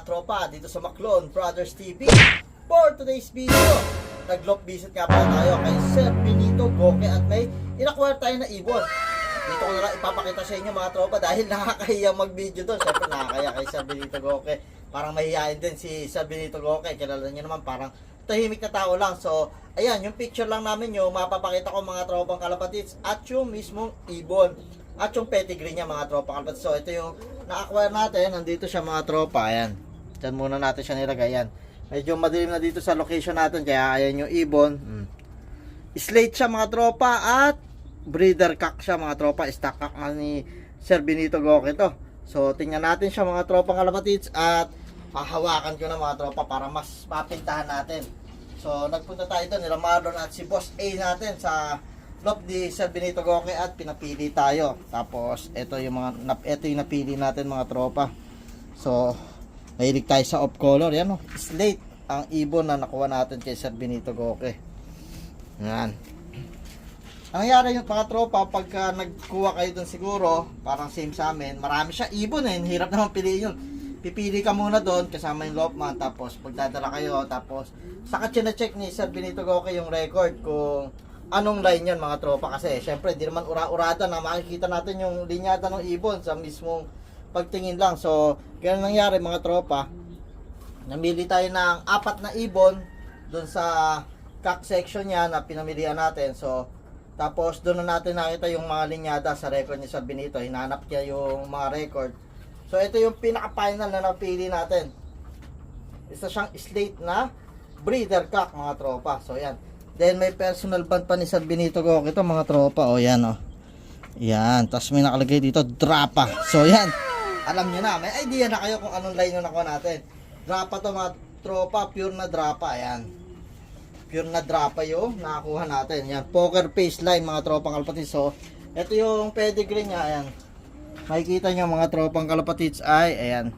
tropa dito sa Maclon Brothers TV. For today's video, nag-loft visit nga pala tayo kay Sir Benito Goque at may inakwire tayo na ibon. Dito ko na lang ipapakita sa inyo mga tropa dahil nakakahiya mag-video doon. Siyempre nakakaya kay Sir Benito Goque. Parang mahihayin din si Sir Benito Goque. Kilala niyo naman parang tahimik na tao lang. So, ayan, yung picture lang namin yung mapapakita ko mga tropang kalapatids at yung mismong ibon. At yung pedigree niya mga tropa kalapatids. So, ito yung na-acquire natin. Nandito siya mga tropa. Ayan. Diyan muna natin siya nilagay. Ayan. Medyo madilim na dito sa location natin. Kaya ayan yung ibon. Slate siya mga tropa at breeder cock siya mga tropa. Stock cock ni Sir Benito Goque to. So, tingnan natin siya mga tropang kalapatids at pahawakan ko na mga tropa para mas mapintahan natin. So, nagpunta tayo doon nila Marlon at si Boss A natin sa loft ni Sir Benito Goque at pinapili tayo. Tapos, ito yung napili natin mga tropa. So, mahilig tayo sa off color. Yan o, slate ang ibon na nakuha natin kay Sir Benito Goque. Yan. Ang nangyari yung mga tropa, pagka nagkuha kayo doon siguro, parang same sa amin, marami siya ibon eh. Hirap naman piliin yun. Pipili ka muna doon kasama yung loftman, tapos pagdadala kayo, tapos saka chine-check ni Sir Benito Goque yung record kung anong line yun mga tropa. Kasi syempre di naman ura-urada na makikita natin yung linyada ng ibon sa mismong pagtingin lang. So ganun nangyari mga tropa, namili tayo ng 4 na ibon doon sa cock section niya na pinamilihan natin. So tapos doon na natin nakita yung mga linyada sa record ni Sir Benito. Hinanap niya yung mga record. So ito yung pinaka-final na napili natin. Isa siyang slate na breeder cock mga tropa. So yan. Then may personal band pa ni Sir Benito Goque ito mga tropa. O yan o. Yan. Tapos may nakalagay dito Drapa. So yan. Alam nyo na. May idea na kayo kung anong line yung nakuha natin. Drapa to mga tropa. Pure na Drapa. Ayan. Pure na Drapa yung nakakuha natin. Yan. Poker face line mga tropang kalapatids. So ito yung pedigree niya. Ayan. Makikita nyo mga tropang kalapatids ay ayan.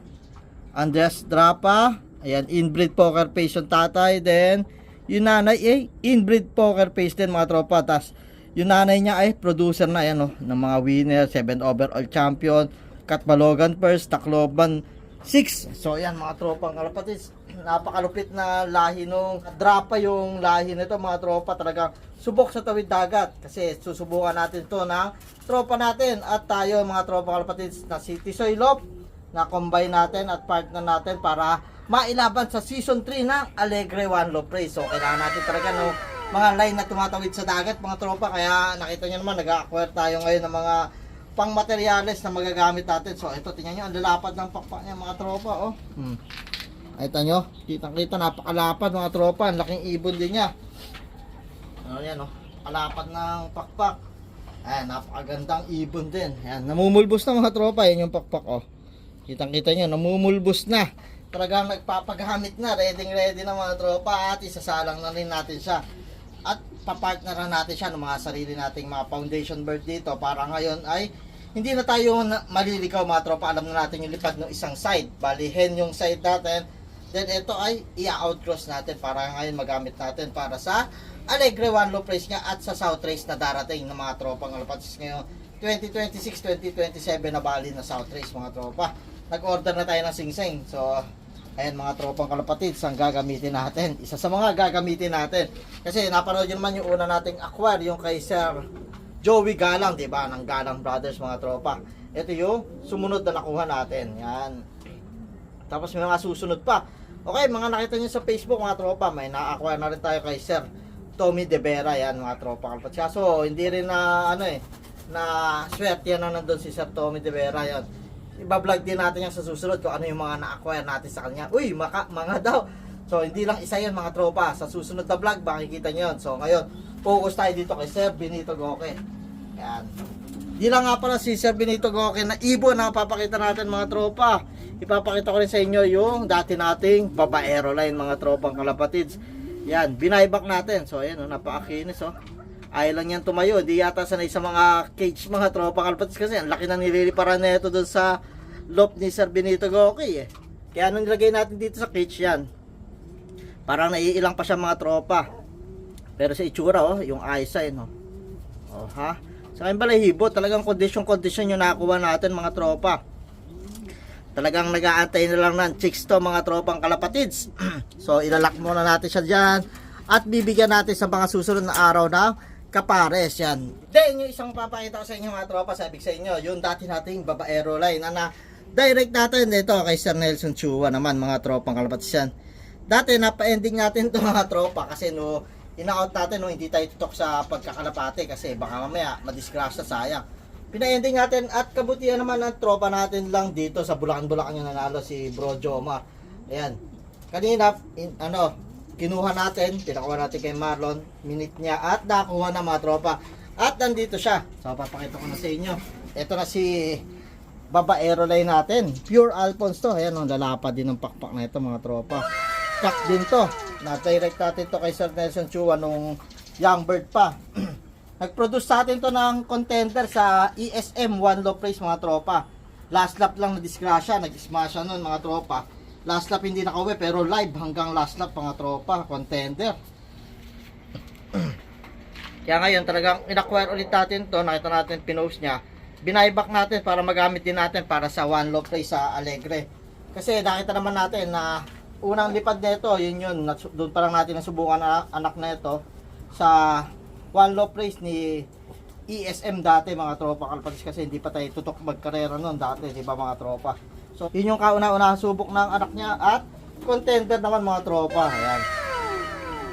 Andres Drapa. Ayan. Inbreed poker face yung tatay. Then yung nanay ay inbreed poker face din mga tropa. Tas yung nanay niya ay producer na ayan, oh, ng mga winner, 7 overall champion, Katbalogan first, Tacloban 6. So ayan mga tropang kalapatids. Napakalupit na lahi nung Drapa yung lahi nito mga tropa. Talagang subok sa tawid dagat. Kasi susubukan natin to ng tropa natin. At tayo mga tropa kalapatids na si Tisoy Loft na combine natin at partner natin para mailaban sa season 3 ng Alegre One Loft Race. So kailangan natin talaga no, mga line na tumatawid sa dagat mga tropa. Kaya nakita nyo naman nag-acquire tayo ngayon ng mga pang materials na magagamit natin. So ito tingnan nyo ang lalapad ng pakpak niya mga tropa. Oh. Kita nyo, kitang-kita napakalapad mga tropa. Ang laking ibon din niya. Ano yan, oh, kalapad ng pakpak. Ayan, napakagandang ibon din. Ayan, namumulbos na mga tropa. Yan yung pakpak, oh. Kitang-kita nyo, namumulbos na. Talagang nagpapagamit na. Ready na mga tropa. At isasalang na rin natin siya. At papartneran natin siya ng mga sarili nating mga foundation bird dito. Para ngayon ay hindi na tayo maliligaw mga tropa. Alam na natin yung lipad ng isang side. Bali, hen yung side natin. Then ito ay i-outcross natin para ngayon magamit natin para sa Alegre One Loft Race nga at sa South Race na darating ng mga tropang kalapatids ngayon 2026-2027 na bali na South Race mga tropa. Nag-order na tayo ng singsing. So ayan mga tropang kalapatids ang gagamitin natin. Isa sa mga gagamitin natin. Kasi napanood nyo naman yung una nating acquire, yung kay Sir Joey Galang, diba? Ng Galang Brothers mga tropa. Ito yung sumunod na nakuha natin. Yan. Tapos may mga susunod pa. Okay, mga nakita nyo sa Facebook mga tropa, may na-acquire na rin tayo kay Sir Tommy De Vera, yan mga tropa kalapatids. Kaso hindi rin na ano na swerte yan na nandun si Sir Tommy De Vera yan. Iba-vlog din natin yan sa susunod kung ano yung mga na-acquire natin sa kanya. Uy, mga daw. So hindi lang isa yan mga tropa. Sa susunod na vlog makikita nyo yun. So ngayon, focus tayo dito kay Sir Benito Goque. Yan. Di lang nga pala si Sir Benito Goque na ibon na papakita natin mga tropa. Ipapakita ko rin sa inyo yung dati nating babaero line mga tropang kalapatids. Yan, binayback natin. So ayan, oh, napakakinis oh. Ayaw lang yan tumayo. Di yata sanay sa mga cage mga tropang kalapatids kasi ang laki na nililiparan na ito doon sa loft ni Sir Benito Goque eh. Kaya nung nilagay natin dito sa cage yan, parang naiilang pa siya mga tropa. Pero sa itsura oh, yung eyesight oh. Oh ha. Sa akin balahibo, talagang condition yung nakuha natin mga tropa. Talagang nag-aantay na lang ng chicks to mga tropang kalapatids. So ilalak muna natin siya dyan at bibigyan natin sa mga susunod na araw na kapares yan. Then yung isang papakita ko sa inyo mga tropa, sabi ko sa inyo, yung dati nating babaero line na direct natin dito kay Sir Nelson Chua naman mga tropang kalapatids yan. Dati napa-ending natin to mga tropa kasi no ina-out natin no hindi tayo tutok sa pagkakalapate kasi baka mamaya madisgrasya, sayang. Pina-ending natin at kabutihan naman ng tropa natin lang dito sa Bulacan yung nanalo si Bro Joma. Ayan. Kanina kinuha natin, pinakuha natin kay Marlon, minute niya at nakuha na mga tropa. At nandito siya. So papakita ko na sa inyo. Ito na si babaero line natin. Pure Alphonse to. Ayan, lalapad din ng pakpak na ito mga tropa. Stock din to. Na-direct natin to kay Sir Nelson Chua nung young bird pa. Nag-produce sa atin to ng contender sa ESM One Low Place mga tropa. Last lap lang na disgrasya, nag-smash nun mga tropa. Last lap hindi nakauwi pero live hanggang last lap mga tropa, contender. Kaya ngayon talagang in-acquire ulit natin to, nakita natin pinost niya. Binayback natin para magamit din natin para sa One Low Place sa Alegre. Kasi nakita naman natin na unang lipad nito, yun, doon pa lang natin nasubukan na anak na ito sa One Low Place ni ESM dati mga tropa kalapatids kasi hindi pa tayo tutok magkarera noon dati, di ba mga tropa. So yun yung kauna-una subok ng anak niya at contender naman mga tropa. Ayan,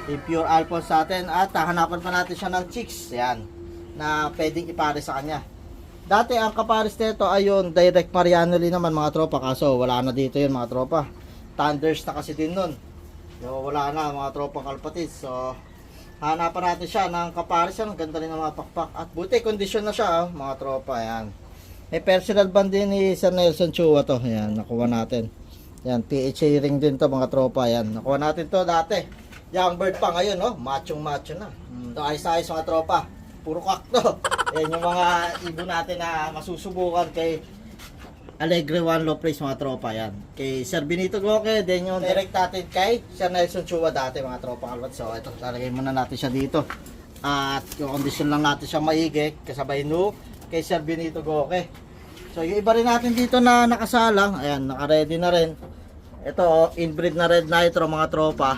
yung Pure Alphonse sa atin at hahanapan pa natin siya ng chicks yan na pwedeng ipare sa kanya. Dati ang kapares nito ay yung direct Marianoli naman mga tropa, kaso wala na dito yun mga tropa. Thunders na kasi din nun, wala na mga tropa kalapatids. So hanapan natin siya ng kapares yan. Ganda rin ng mga pakpak. At buti, kondisyon na siya mga tropa. Ayan. May personal band din ni Sir Nelson Chua to. Ayan, nakuha natin. Ayan, PHA ring din to mga tropa. Ayan, nakuha natin to dati. Young bird pa ngayon, no? Machong macho na. Ito ayos-ayos mga tropa. Puro kak to. Ayan yung mga ibon natin na masusubukan kay Alegre One Low Place mga tropa. Yan kay Sir Benito Goque, then yung direct natin kay Sir Nelson Chua dati mga tropa kalapatids. So ito, lalagay muna natin siya dito at yung condition lang natin siya maigi kasabay no kay Sir Benito Goque. So yung iba rin natin dito na nakasalang, ayan, naka-ready na rin. Ito inbreed na red nitro mga tropa.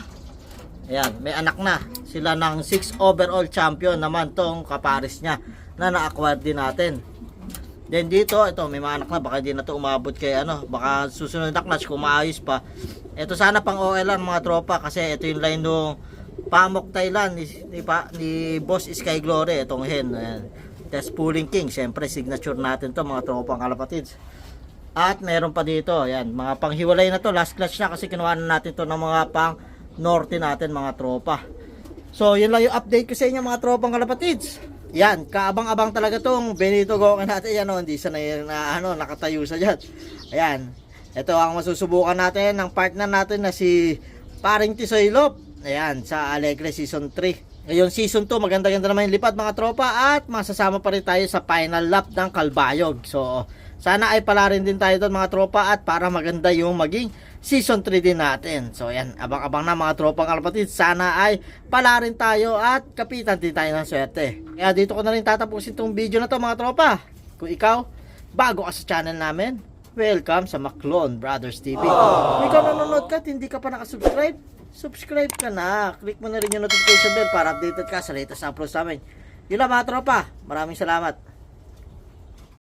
Ayan, may anak na sila ng 6 overall champion naman tong kapares niya na na-acquire din natin. Then dito, ito may mga anak na, baka hindi na to umabot kay baka susunod na clutch kung maayos pa. Ito sana pang OLR mga tropa kasi ito yung line ng Pamok Thailand ni Boss Sky Glory, itong hen. Ayan. Test Pulling King, syempre signature natin to mga tropa kalapatids. At meron pa dito, ayan, mga panghiwalay na to, last clutch na kasi kinuha na natin to ng mga pang norte natin mga tropa. So yun lang yung update ko sa inyo mga tropang kalapatids. Yan, kaabang-abang talaga tong Benito Goque natin. Yan, hindi siya nakatayo sa dyan. Ayan, ito ang masusubukan natin ng partner natin na si Paring Tisoylop. Ayan, sa Alegre Season 3. Ngayon Season 2, maganda-ganda naman yung lipad mga tropa. At masasama pa rin tayo sa final lap ng Kalbayog. So, sana ay pala rin din tayo doon mga tropa. At para maganda yung maging Season 3 din natin. So yan, abang-abang na mga tropang kalapatids. Sana ay pala rin tayo at kapitan din tayo ng swerte. Kaya dito ko na rin tatapusin itong video na to mga tropa. Kung ikaw, bago ka sa channel namin, welcome sa Maclon Brothers TV. Kung ikaw nanonood ka at hindi ka pa nakasubscribe, subscribe ka na. Click mo na rin yung notification bell para updated ka sa latest uploads namin. Yun lang mga tropa. Maraming salamat.